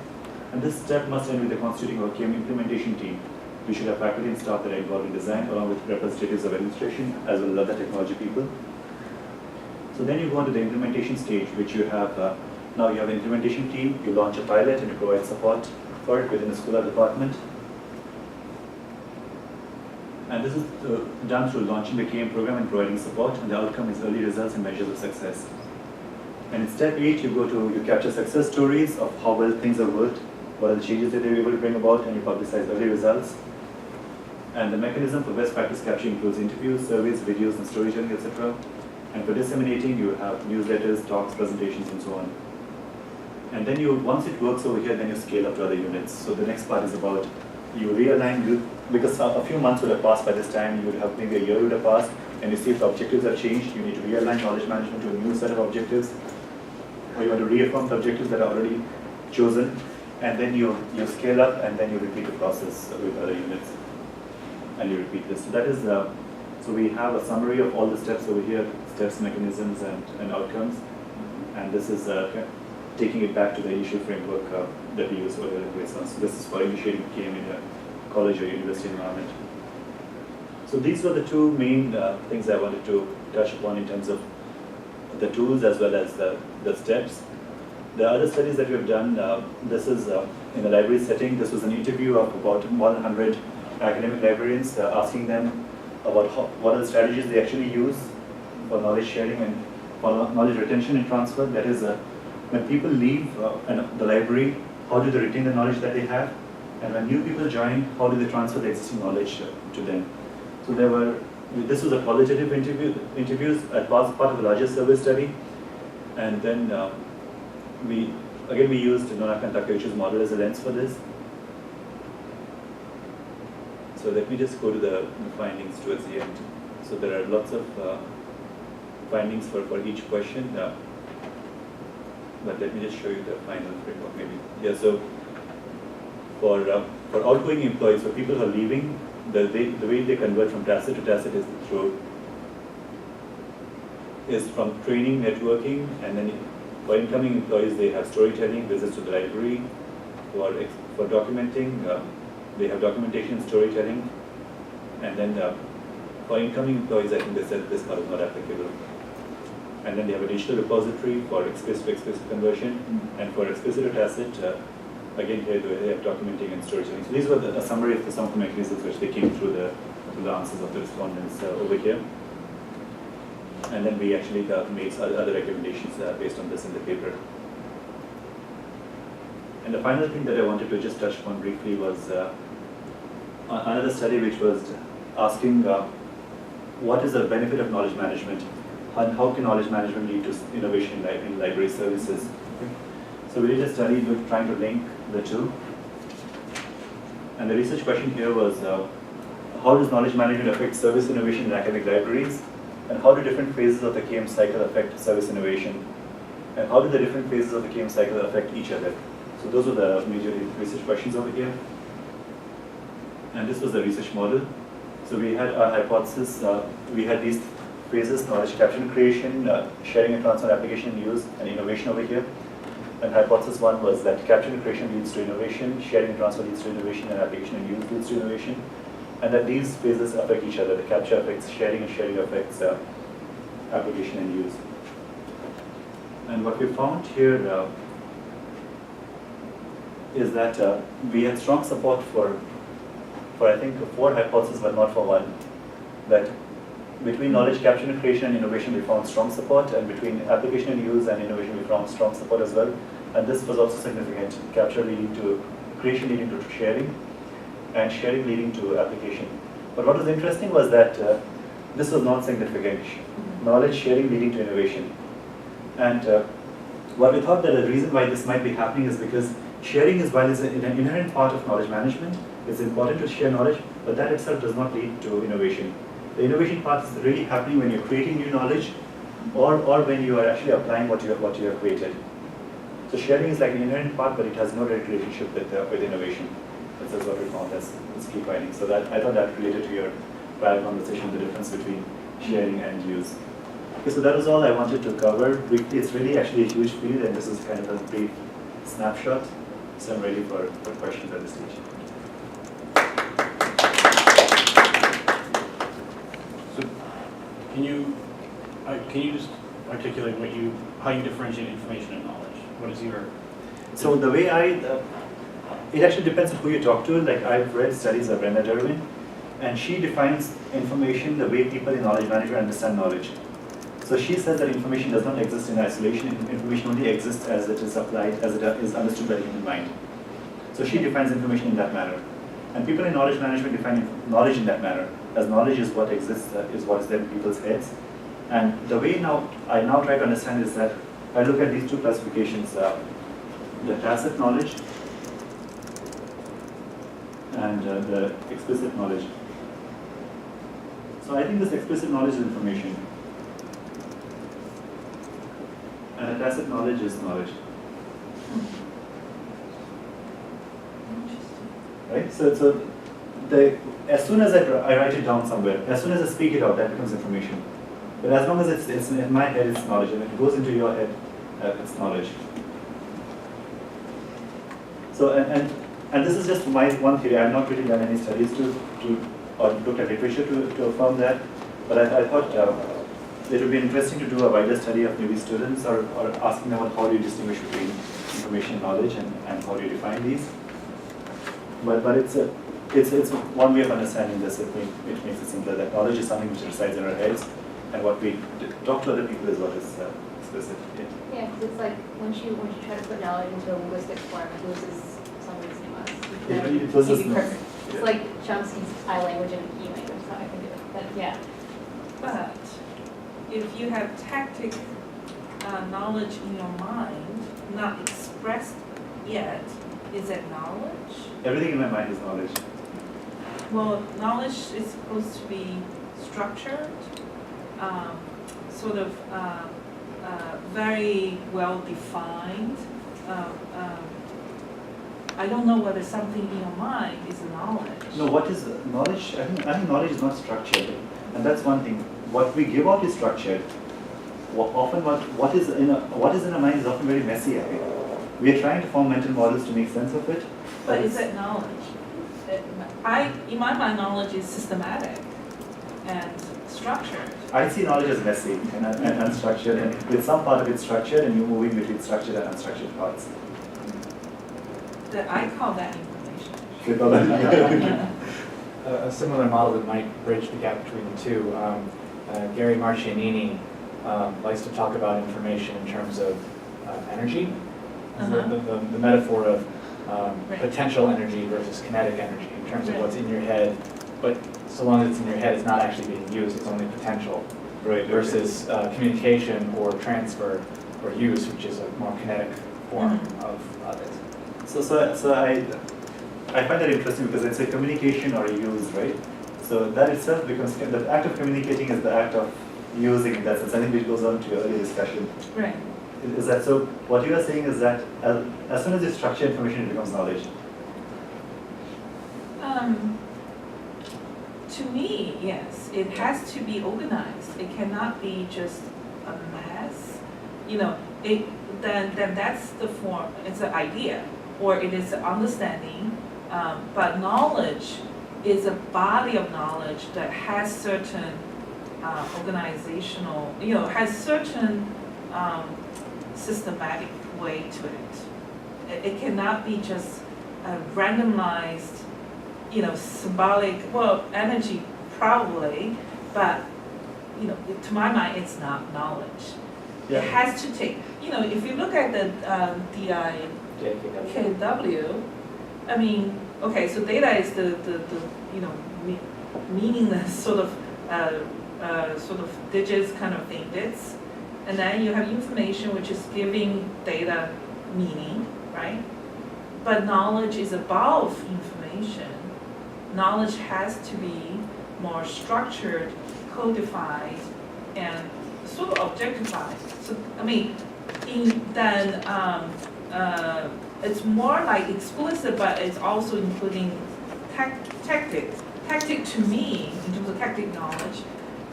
And this step must end with the constituting of a KM implementation team. We should have faculty and staff that are involved in design, along with representatives of administration, as well as other technology people. So then you go on to the implementation stage, which you have, now you have an implementation team, you launch a pilot and you provide support for it within the school or department. And this is done through launching the KM program and providing support, and the outcome is early results and measures of success. And in step 8, you capture success stories of how well things have worked, what are the changes that they were able to bring about, and you publicize early results. And the mechanism for best practice capture includes interviews, surveys, videos, and storytelling, etc. And for disseminating, you have newsletters, talks, presentations, and so on. And then once it works over here, then you scale up to other units. So the next part is about you realign, because a few months would have passed by this time, you would have maybe a year would have passed, and you see if the objectives have changed, you need to realign knowledge management to a new set of objectives, or you want to reaffirm the objectives that are already chosen, and then you scale up, and then you repeat the process with other units, and you repeat this. So that is, so we have a summary of all the steps over here, steps, mechanisms, and outcomes, and this is taking it back to the initial framework that we use for the response. So this is for initiating KM in a college or university environment. So these were the two main things I wanted to touch upon in terms of the tools as well as the steps. The other studies that we have done, this is in a library setting. This was an interview of about 100 academic librarians, asking them about what are the strategies they actually use for knowledge sharing and for knowledge retention and transfer. That is, when people leave the library, how do they retain the knowledge that they have? And when new people join, how do they transfer the existing knowledge to them? So this was a qualitative interviews as part of a larger survey study. And then we used Nonak and Takeuchi's model as a lens for this. So let me just go to the findings towards the end. So there are lots of findings for each question. But let me just show you the final framework maybe. Yeah, so for outgoing employees, for people who are leaving, the way they convert from tacit to tacit is from training, networking, and then for incoming employees, they have storytelling, visits to the library. For documenting, they have documentation, storytelling, and then for incoming employees, I think they said this part is not applicable. And then they have a digital repository for explicit to explicit conversion, and for explicit to tacit, again here they have documenting and storytelling. So these were a summary of some of the mechanisms which they came through the answers of the respondents over here. And then we actually made other recommendations based on this in the paper. And the final thing that I wanted to just touch upon briefly was another study which was asking what is the benefit of knowledge management? And how can knowledge management lead to innovation in library services? So we did a study trying to link the two. And the research question here was, how does knowledge management affect service innovation in academic libraries? And how do different phases of the KM cycle affect service innovation? And how do the different phases of the KM cycle affect each other? So those were the major research questions over here. And this was the research model. So we had our hypothesis, we had these phases: knowledge capture and creation, sharing and transfer, application and use, and innovation over here. And hypothesis 1 was that capture and creation leads to innovation, sharing and transfer leads to innovation, and application and use leads to innovation. And that these phases affect each other. The capture affects sharing, and sharing affects application and use. And what we found here is that we had strong support for I think 4 hypotheses, but not for one. That between knowledge capture and creation and innovation, we found strong support, and between application and use and innovation, we found strong support as well. And this was also significant, capture leading to creation leading to sharing, and sharing leading to application. But what was interesting was that this was not significant. Knowledge sharing leading to innovation. And what we thought that the reason why this might be happening is because sharing is, while it's an inherent part of knowledge management, it's important to share knowledge, but that itself does not lead to innovation. The innovation part is really happening when you're creating new knowledge, or when you are actually applying what you have created. So sharing is like an inherent part, but it has no direct relationship with innovation. That's what we found as key findings. So that I thought that related to your prior conversation, the difference between sharing and use. Okay, so that was all I wanted to cover briefly. It's really actually a huge field, and this is kind of a brief snapshot. So I'm ready for questions at this stage. So, can you just articulate how you differentiate information and knowledge? What is your? So the way it actually depends on who you talk to. Like I've read studies of Brenda Derwin, and she defines information the way people in knowledge management understand knowledge. So she says that information does not exist in isolation. Information only exists as it is applied, as it is understood by the human mind. So she defines information in that manner. And people in knowledge management define knowledge in that manner, as knowledge is what exists, is what is there in people's heads. And the way I now try to understand is that I look at these two classifications, the tacit knowledge and the explicit knowledge. So I think this explicit knowledge is information, and the tacit knowledge is knowledge. Right? So as soon as I write it down somewhere, as soon as I speak it out, that becomes information. But as long as it's in my head, it's knowledge, and if it goes into your head, it's knowledge. So and this is just my one theory. I have not really done any studies or looked at literature to affirm that. But I thought it would be interesting to do a wider study of maybe students or asking them about how do you distinguish between information and knowledge, and how do you define these. But it's one way of understanding this. It makes it simpler that knowledge is something which resides in our heads, and what we talk to other people is what is explicit. Yeah, because it's like once you try to put knowledge into a linguistic form, it loses some of its nuance. It loses perfect. Yeah. It's like Chomsky's I language and E language, so I think of it. But yeah. But if you have tactic knowledge in your mind, not expressed yet, is it knowledge? Everything in my mind is knowledge. Well, knowledge is supposed to be structured, sort of very well defined. I don't know whether something in your mind is knowledge. No, what is knowledge? I think knowledge is not structured, and that's one thing. What we give out is structured. Often, what is in our mind is often very messy. I think we are trying to form mental models to make sense of it. But is it knowledge? In my mind, knowledge is systematic and structured. I see knowledge as messy and unstructured, and with some part of it structured, and you're moving between structured and unstructured parts. I call that information. You call that- A similar model that might bridge the gap between the two. Gary Marcianini likes to talk about information in terms of energy, the metaphor of Right. potential energy versus kinetic energy in terms of what's in your head, but so long as it's in your head, it's not actually being used, it's only potential, Right. versus communication or transfer or use, which is a more kinetic form of it. So I find that interesting because it's a communication or a use, right? So that itself becomes, the act of communicating is the act of using in that sense. I think which goes on to your earlier discussion. Right. Is that so? What you are saying is that as soon as you structure information, it becomes knowledge. To me, yes, it has to be organized. It cannot be just a mess. Then that's the form. It's an idea, or it is an understanding. But knowledge is a body of knowledge that has certain organizational, has certain systematic way to it. It cannot be just a randomized, symbolic, energy probably, but, to my mind, it's not knowledge. Yeah. It has to take, if you look at the DIKW, I mean, okay, so data is the meaningless sort of digits kind of thing, bits. And then you have information which is giving data meaning, right? But knowledge is above information. Knowledge has to be more structured, codified, and sort of objectified. So, I mean, it's more like explicit, but it's also including tactic. Tactic to me, in terms of tactic knowledge,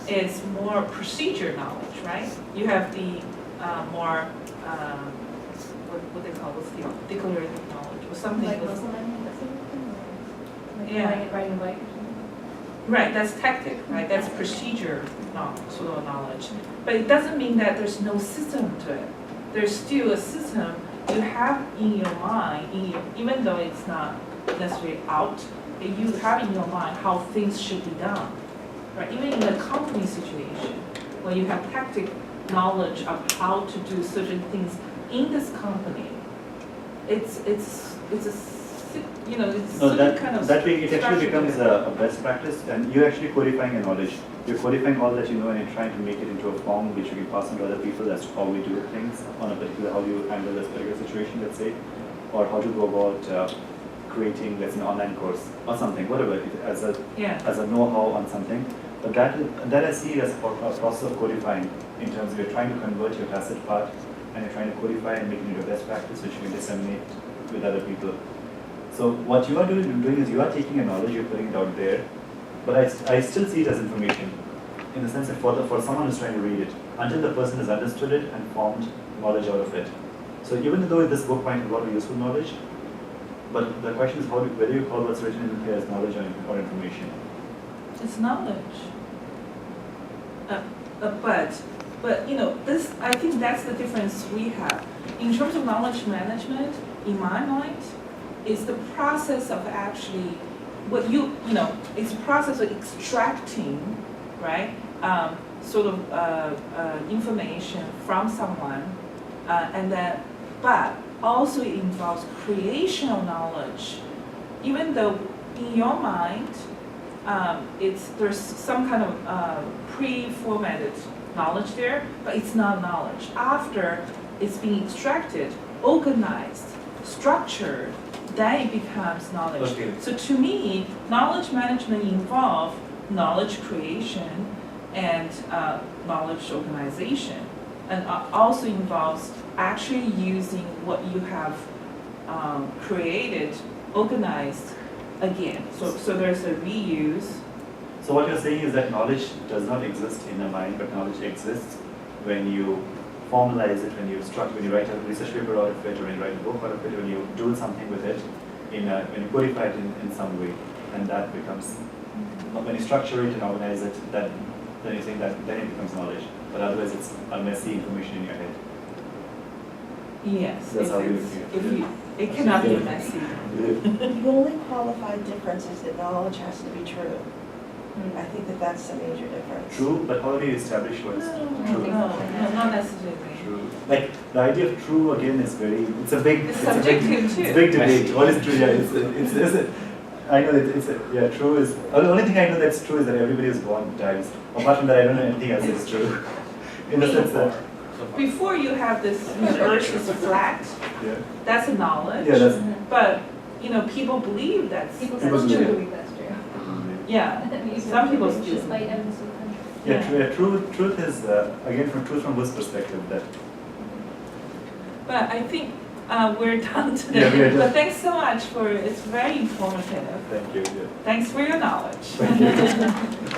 is more procedure knowledge, right? You have the more, what they call, what's the declarative knowledge, or something. Like with- muscle memory, that sort of thing? Like Yeah. riding a bike or something? Right, that's tactic, right? That's procedure, sort of knowledge. But it doesn't mean that there's no system to it. There's still a system you have in your mind, even though it's not necessarily out, you have in your mind how things should be done. Right? Even in a company situation, where you have tactic knowledge of how to do certain things in this company, it's a it's No, certain kind of that way it actually structure becomes to it. a best practice, and you're actually codifying your knowledge. You're codifying all that you know and you're trying to make it into a form which you can pass on to other people. That's how we do things on a particular, how you handle this particular situation, let's say, or how to go about creating, let's say, an online course or something, whatever, as a know-how on something. But that I see as a process of codifying, in terms of you're trying to convert your tacit part and you're trying to codify and make it into a best practice which you can disseminate with other people. So what you are doing is you are taking a knowledge, you're putting it out there, but I still see it as information, in the sense that for someone who's trying to read it, until the person has understood it and formed knowledge out of it. So even though this book might have a lot of useful knowledge, but the question is whether you call what's written in here as knowledge or information. It's knowledge. But this, I think that's the difference we have. In terms of knowledge management, in my mind, is the process of actually, it's a process of extracting, right, information from someone, but also it involves creation of knowledge. Even though in your mind, there's some kind of pre-formatted knowledge there, but it's not knowledge. After it's being extracted, organized, structured, then it becomes knowledge. Okay. So to me, knowledge management involves knowledge creation and knowledge organization, and also involves actually using what you have created, organized again. So there's a reuse. So what you're saying is that knowledge does not exist in the mind, but knowledge exists when you formalize it, when you write a research paper out of it, or when you write a book out of it, when you do something with it, when you codify it in some way, and that becomes, when you structure it and organize it, then you think that then it becomes knowledge. But otherwise it's a messy information in your head. Yes, That's how we feel. it cannot be messy. The only qualified difference is that knowledge has to be true. I think that that's the major difference. True, but how do you establish what is No, true? No, not necessarily. True. Like the idea of true again is it's a big, It's a big, subjective too. it's a big debate. What is true? Yeah, I know that true is, the only thing I know that's true is that everybody is born dies. Apart from that, I don't know anything else that's true. In the sense that, Before you have this, the earth is flat, yeah. that's a knowledge. Yeah, that's, But, people believe that's People People still believe do it. believe that's true. Yeah, That means some that people they still. should fight evidence of the country. yeah, truth is, again, truth from this perspective, that, But I think we're done today. Yeah, we are done. But thanks so much it's very informative. thank you. Yeah. Thanks for your knowledge. Thank you.